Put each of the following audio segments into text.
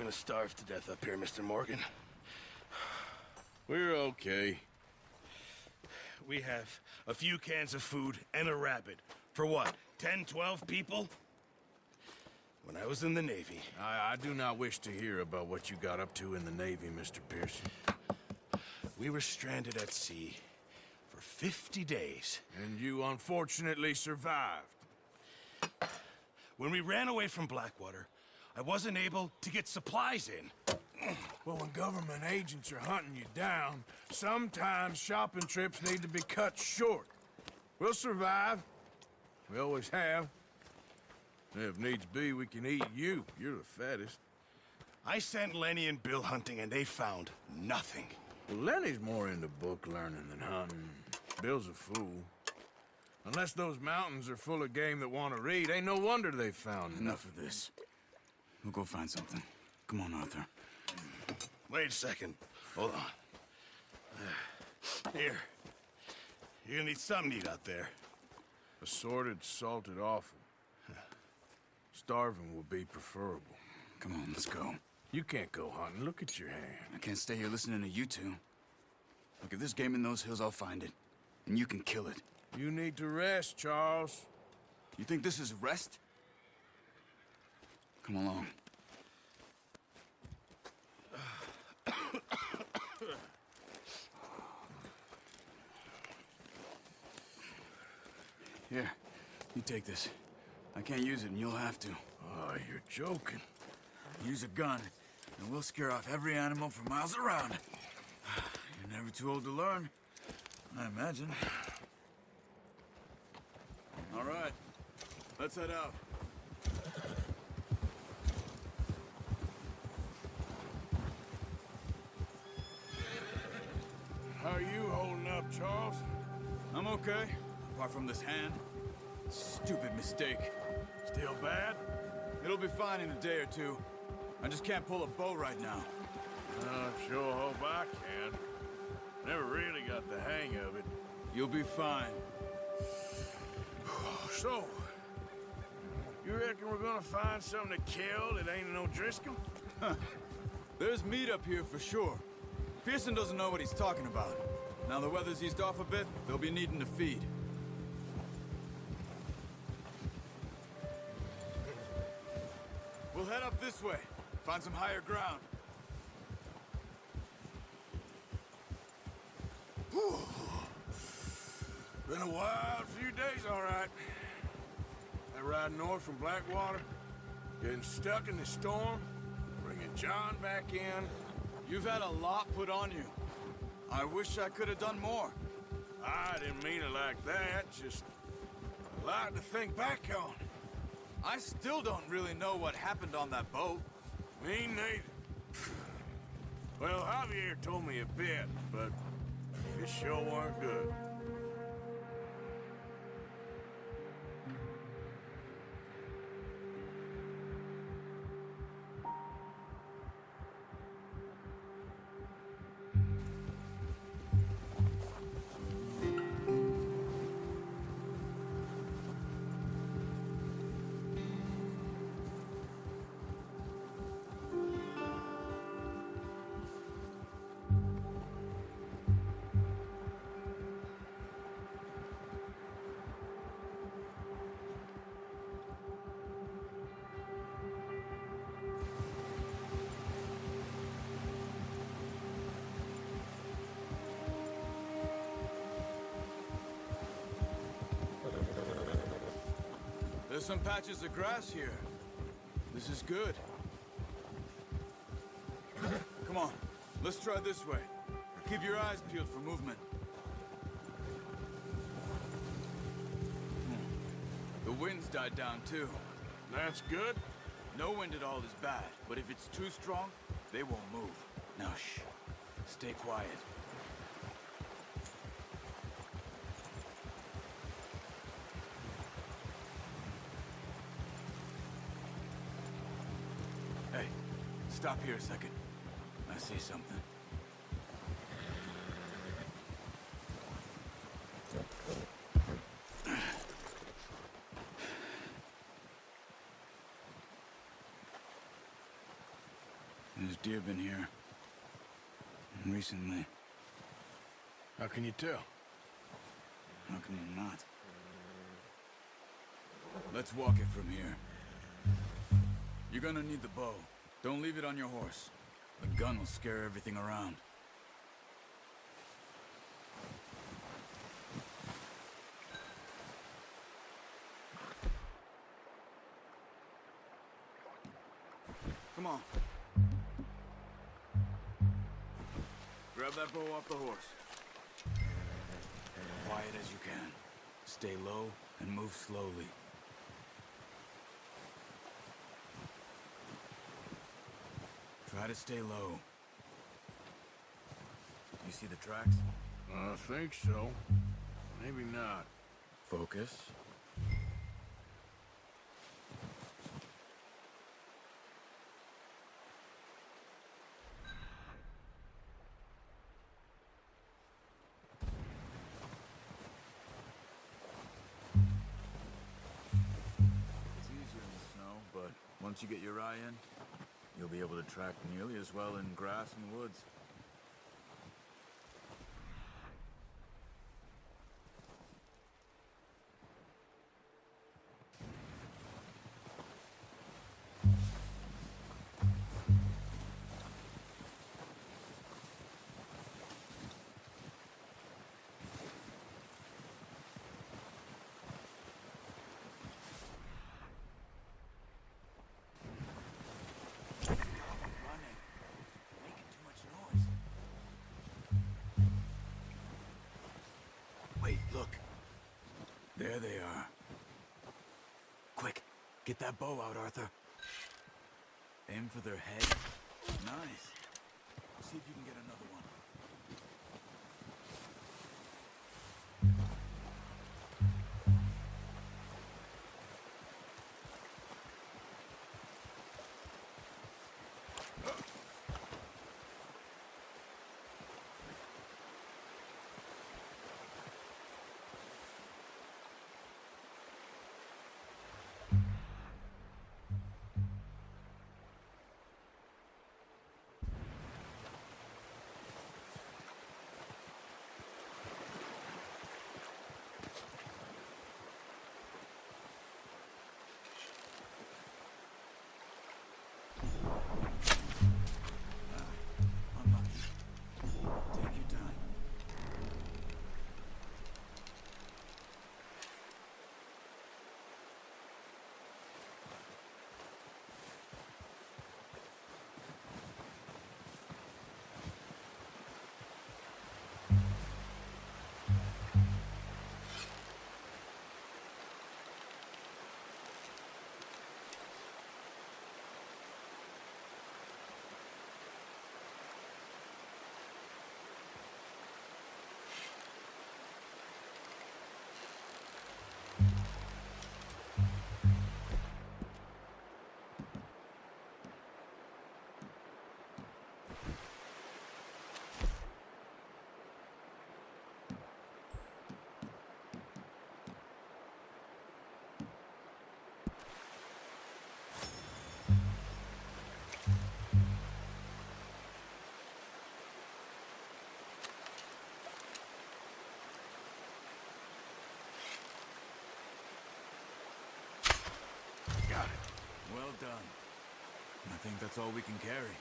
gonna starve to death up here, Mr. Morgan. We're okay. We have a few cans of food and a rabbit. For what, 10, 12 people? When I was in the Navy... I do not wish to hear about what you got up to in the Navy, Mr. Pearson. We were stranded at sea for 50 days. And you unfortunately survived. When we ran away from Blackwater, I wasn't able to get supplies in. Well, when government agents are hunting you down, sometimes shopping trips need to be cut short. We'll survive. We always have. If needs be, we can eat you. You're the fattest. I sent Lenny and Bill hunting, and they found nothing. Well, Lenny's more into book learning than hunting. Bill's a fool. Unless those mountains are full of game that want to read, ain't no wonder they found Enough of this. We'll go find something. Come on, Arthur. Wait a second. Hold on. Here. You're gonna need something to eat out there. Assorted, salted offal. Starving would be preferable. Come on, let's go. You can't go hunting. Look at your hand. I can't stay here listening to you two. Look, if there's game in those hills, I'll find it. And you can kill it. You need to rest, Charles. You think this is rest? Come along. Here, you take this. I can't use it, and you'll have to. Oh, you're joking. Use a gun, and we'll scare off every animal for miles around. You're never too old to learn, I imagine. All right, let's head out. How are you holding up, Charles? I'm okay, apart from this hand. Stupid mistake. Still bad? It'll be fine in a day or two. I just can't pull a bow right now. I sure hope I can. Never really got the hang of it. You'll be fine. So, you reckon we're gonna find something to kill that ain't no Driscoll? There's meat up here for sure. Pearson doesn't know what he's talking about. Now the weather's eased off a bit, they'll be needing to feed. We'll head up this way. Find some higher ground. Whew. Been a wild few days, all right. That ride north from Blackwater, getting stuck in the storm, bringing John back in. You've had a lot put on you. I wish I could have done more. I didn't mean it like that, just a lot to think back on. I still don't really know what happened on that boat. Me neither. Well, Javier told me a bit, but it sure weren't good. There's some patches of grass here. This is good. Come on, let's try this way. Keep your eyes peeled for movement. The wind's died down too. That's good. No wind at all is bad, but if it's too strong, they won't move. Now shh, stay quiet. Hey, stop here a second. I see something. deer been here? Recently. How can you tell? How can you not? Let's walk it from here. You're gonna need the bow. Don't leave it on your horse. The gun will scare everything around. Come on. Grab that bow off the horse. Quiet as you can. Stay low and move slowly. Try to stay low. You see the tracks? I think so. Maybe not. Focus. It's easier in the snow, but once you get your eye in, you'll be able to track nearly as well in grass and woods. Wait, look. There they are. Quick, get that bow out, Arthur. Aim for their head. Nice. See if you can get another one. Take your time. Got it. Well done. I think that's all we can carry.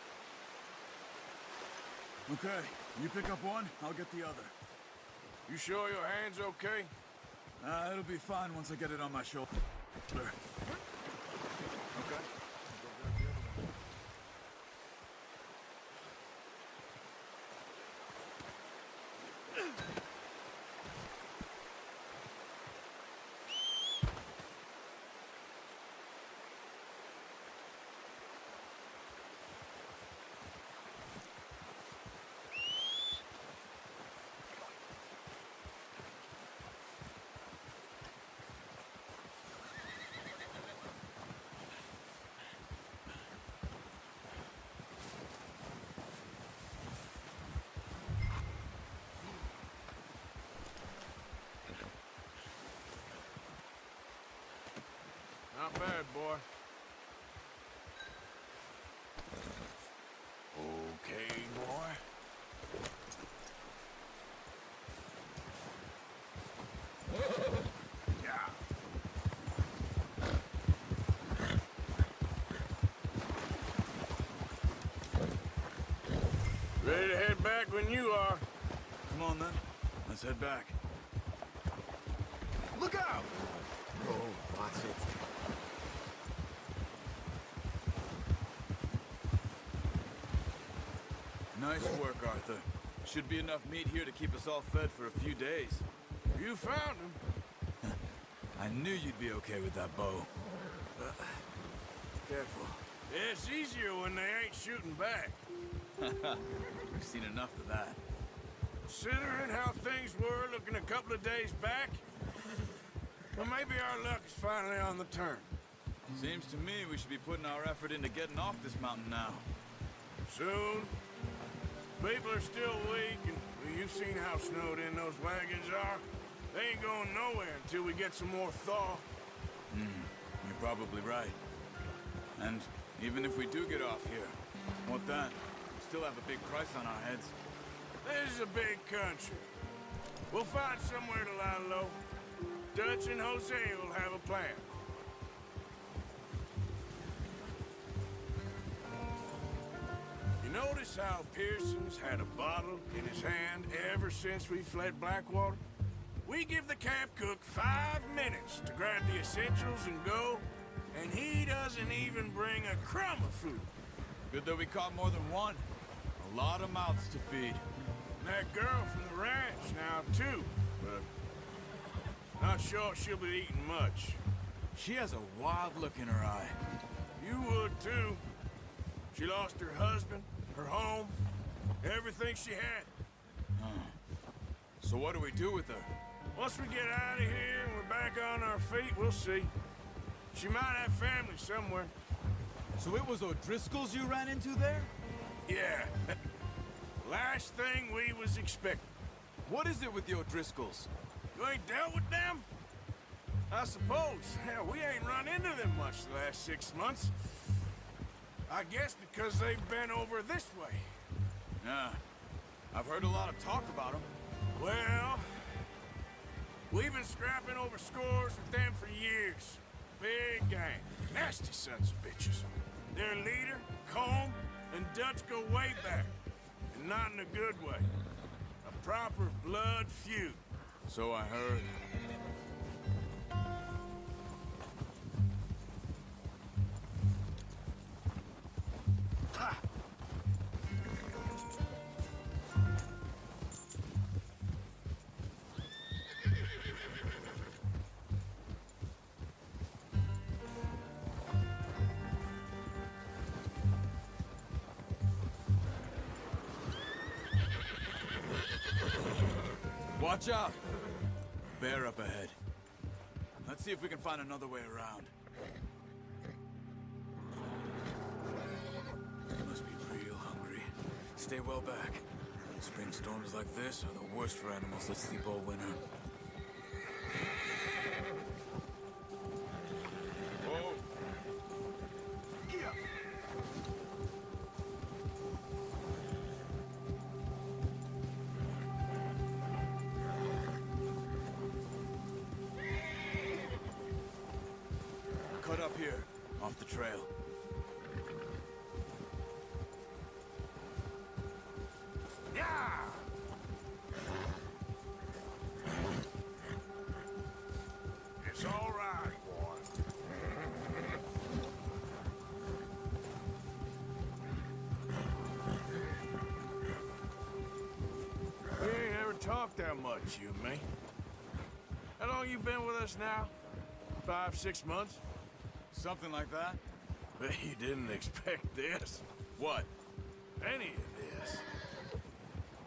Okay, you pick up one, I'll get the other. You sure your hand's okay? It'll be fine once I get it on my shoulder. Okay. Not bad, boy. Ready to head back when you are. Come on, then. Let's head back. Look out! Oh, watch it. Nice work, Arthur. Should be enough meat here to keep us all fed for a few days. You found him. I knew you'd be okay with that bow. Careful. It's easier when they ain't shooting back. We've seen enough of that. Considering how things were looking a couple of days back, well, maybe our luck is finally on the turn. Seems to me we should be putting our effort into getting off this mountain now. Soon. People are still weak, and well, you've seen how snowed in those wagons are. They ain't going nowhere until we get some more thaw. You're probably right. And even if we do get off here, what then? We still have a big price on our heads. This is a big country. We'll find somewhere to lie low. Dutch and Jose will have a plan. You notice how Pearson's had a bottle in his hand ever since we fled Blackwater? We give the camp cook 5 minutes to grab the essentials and go, and he doesn't even bring a crumb of food. Good that we caught more than one. A lot of mouths to feed. And that girl from the ranch now, too, but not sure she'll be eating much. She has a wild look in her eye. You would, too. She lost her husband, her home, everything she had. So what do we do with her? Once we get out of here and we're back on our feet, we'll see. She might have family somewhere. So it was O'Driscoll's you ran into there? Yeah. Last thing we was expecting. What is it with the O'Driscolls? You ain't dealt with them? I suppose. Hell, we ain't run into them much the last 6 months. I guess because they've been over this way. Yeah. I've heard a lot of talk about them. Well, we've been scrapping over scores with them for years. Big gang. Nasty sons of bitches. Their leader, Combe, and Dutch go way back. And not in a good way. A proper blood feud. So I heard. Ha! Watch out! Bear up ahead. Let's see if we can find another way around. You must be real hungry. Stay well back. Spring storms like this are the worst for animals that sleep all winter. Whoa! Get up! Cut up here, off the trail. Yeah! It's all right, boy. We ain't ever talked that much, you and me. How long you been with us now? 5, 6 months? Something like that? Bet you didn't expect this. What? Any of this.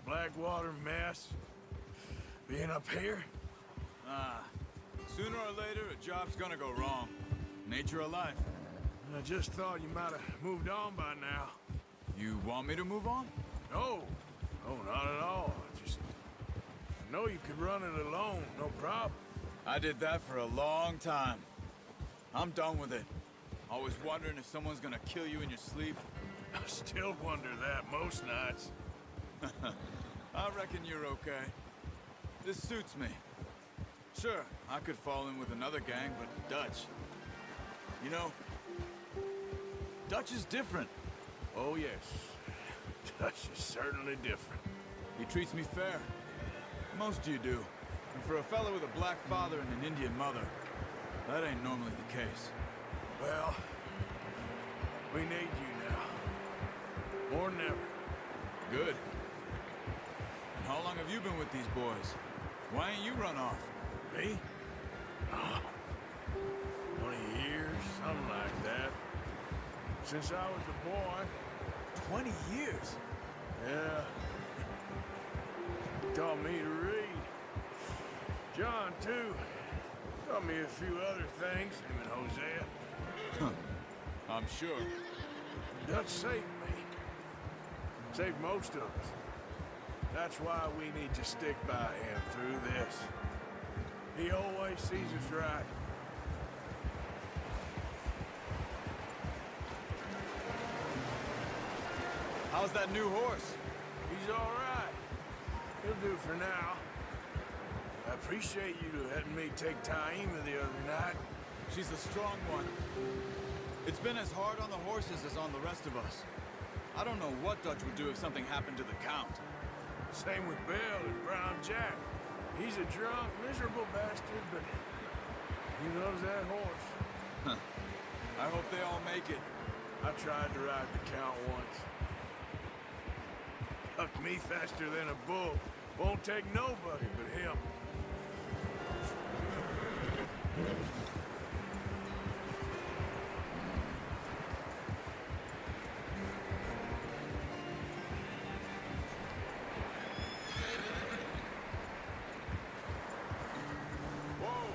Blackwater mess. Being up here. Sooner or later, a job's gonna go wrong. Nature of life. I just thought you might have moved on by now. You want me to move on? No. No, not at all. I know you could run it alone, no problem. I did that for a long time. I'm done with it. Always wondering if someone's gonna kill you in your sleep. I still wonder that most nights. I reckon you're okay. This suits me. Sure, I could fall in with another gang, but Dutch. You know, Dutch is different. Oh, yes. Dutch is certainly different. He treats me fair. Most of you do. And for a fellow with a black father and an Indian mother, that ain't normally the case. Well, we need you now. More than ever. Good. And how long have you been with these boys? Why ain't you run off? Me? Oh, 20 years, something like that. Since I was a boy. 20 years? Yeah. Taught me to read. John, too. Taught me a few other things, him and Hosea. I'm sure. Dutch saved me. Saved most of us. That's why we need to stick by him through this. He always sees us right. How's that new horse? He's all right. He'll do for now. I appreciate you letting me take Taima the other night. She's a strong one. It's been as hard on the horses as on the rest of us. I don't know what Dutch would do if something happened to the Count. Same with Bill and Brown Jack. He's a drunk, miserable bastard, but he loves that horse. I hope they all make it. I tried to ride the Count once. Hucked me faster than a bull. Won't take nobody but him. Whoa!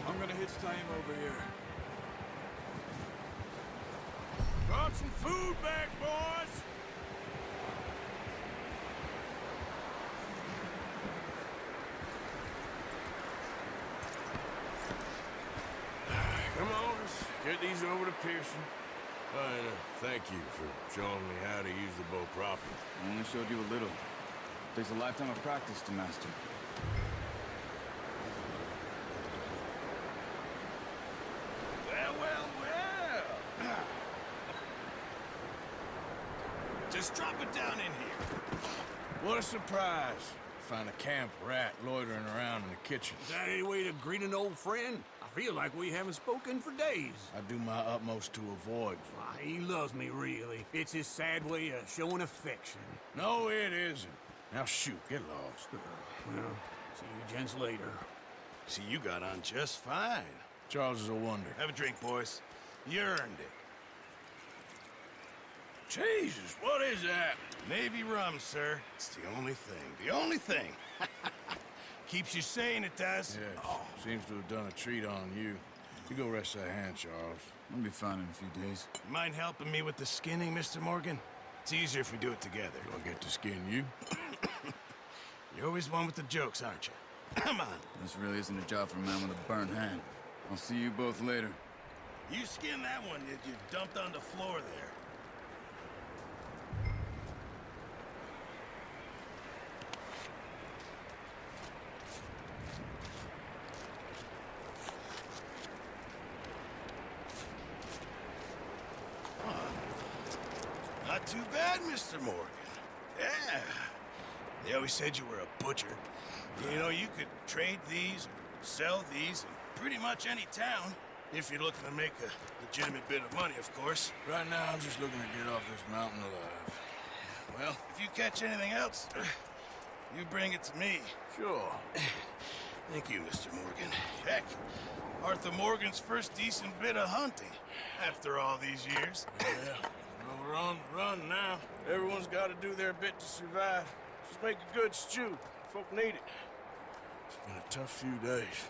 I'm gonna hitch Taima over here. Brought some food back, boys! Come on, let's get these over to Pearson. Thank you for showing me how to use the bow properly. I only showed you a little. Takes a lifetime of practice to master. Well. Just drop it down in here. What a surprise. Find a camp rat loitering around in the kitchen. Is that any way to greet an old friend? I feel like we haven't spoken for days. I do my utmost to avoid. Why, he loves me, really. It's his sad way of showing affection. No, it isn't. Now shoot, get lost. Well, see you gents later. See, you got on just fine. Charles is a wonder. Have a drink, boys. You earned it. Jesus, what is that? Navy rum, sir. It's the only thing. The only thing. Keeps you sane, it does. Yes, seems to have done a treat on you. You go rest that hand, Charles. I'll be fine in a few days. You mind helping me with the skinning, Mr. Morgan? It's easier if we do it together. Do I get to skin you? You're always one with the jokes, aren't you? Come on. This really isn't a job for a man with a burnt hand. I'll see you both later. You skinned that one that you dumped on the floor there. Not too bad, Mr. Morgan. Yeah. They always said you were a butcher. You know, you could trade these or sell these in pretty much any town. If you're looking to make a legitimate bit of money, of course. Right now, I'm just looking to get off this mountain alive. Well, if you catch anything else, you bring it to me. Sure. Thank you, Mr. Morgan. Heck, Arthur Morgan's first decent bit of hunting after all these years. Yeah. Well, we're on the run now. Everyone's got to do their bit to survive. Just make a good stew. Folk need it. It's been a tough few days.